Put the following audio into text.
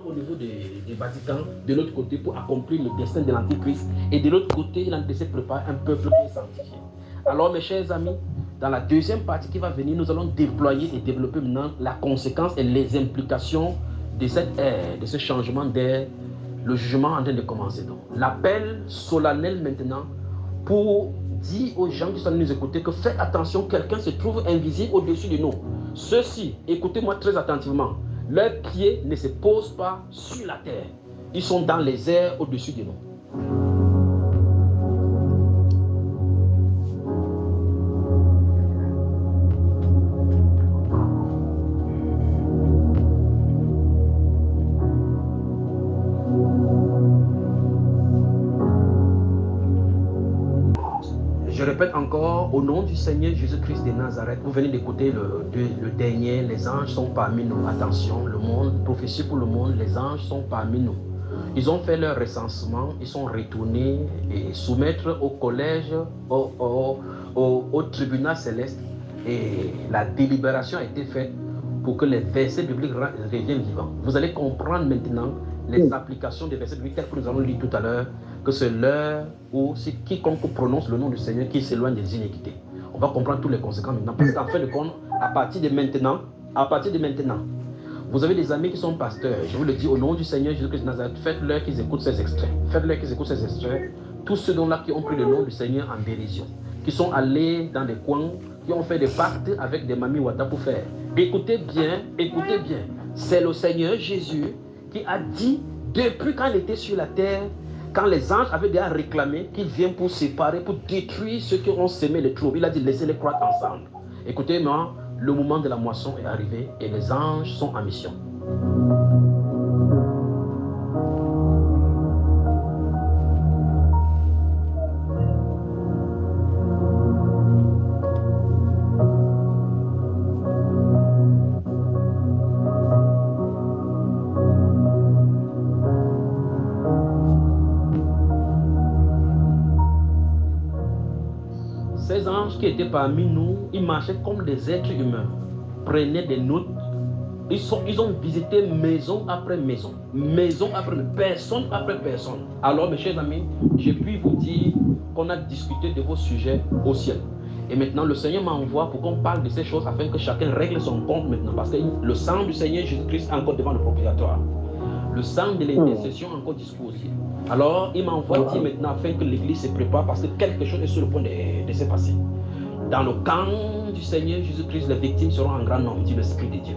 au niveau des Vatican, de l'autre côté, pour accomplir le destin de l'Antichrist. Et de l'autre côté, il a décidé de préparer un peuple qui est sanctifié. Alors, mes chers amis, dans la deuxième partie qui va venir, nous allons déployer et développer maintenant la conséquence et les implications de cette ère, de ce changement d'ère, le jugement en train de commencer. Donc, l'appel solennel maintenant pour dire aux gens qui sont venus nous écouter que faites attention, quelqu'un se trouve invisible au-dessus de nous. Ceux-ci, écoutez-moi très attentivement, leurs pieds ne se posent pas sur la terre. Ils sont dans les airs au-dessus de nous. Je répète encore, au nom du Seigneur Jésus-Christ de Nazareth, vous venez d'écouter le dernier, les anges sont parmi nous. Attention, le monde, prophétie pour le monde, les anges sont parmi nous. Ils ont fait leur recensement, ils sont retournés et soumettre au collège, au tribunal céleste, et la délibération a été faite pour que les versets bibliques reviennent vivants. Vous allez comprendre maintenant les applications des versets bibliques tels que nous allons lire tout à l'heure, que c'est l'heure où c'est quiconque prononce le nom du Seigneur qui s'éloigne des iniquités. On va comprendre toutes les conséquences maintenant, parce qu'en fin de compte, à partir de maintenant, vous avez des amis qui sont pasteurs. Je vous le dis au nom du Seigneur Jésus-Christ de Nazareth, faites-leur qu'ils écoutent ces extraits. Faites-leur qu'ils écoutent ces extraits. Tous ceux dont là qui ont pris le nom du Seigneur en dérision, qui sont allés dans des coins, qui ont fait des pactes avec des mamies Wata pour faire. Écoutez bien, écoutez bien. C'est le Seigneur Jésus qui a dit, depuis quand il était sur la terre, quand les anges avaient déjà réclamé qu'il vienne pour séparer, pour détruire ceux qui ont semé les troubles, il a dit laissez-les croître ensemble. Écoutez-moi, le moment de la moisson est arrivé et les anges sont en mission. 16 anges qui étaient parmi nous, ils marchaient comme des êtres humains, prenaient des notes. Ils ont visité maison après maison, personne après personne. Alors, mes chers amis, je puis vous dire qu'on a discuté de vos sujets au ciel. Et maintenant, le Seigneur m'envoie pour qu'on parle de ces choses afin que chacun règle son compte maintenant. Parce que le sang du Seigneur Jésus-Christ est encore devant le propitiatoire. Le sang de l'intercession est encore disposé. Alors, il m'envoie dire maintenant afin que l'Église se prépare parce que quelque chose est sur le point de se passer. Dans le camp du Seigneur Jésus-Christ, les victimes seront en grand nombre, dit l'Esprit de Dieu.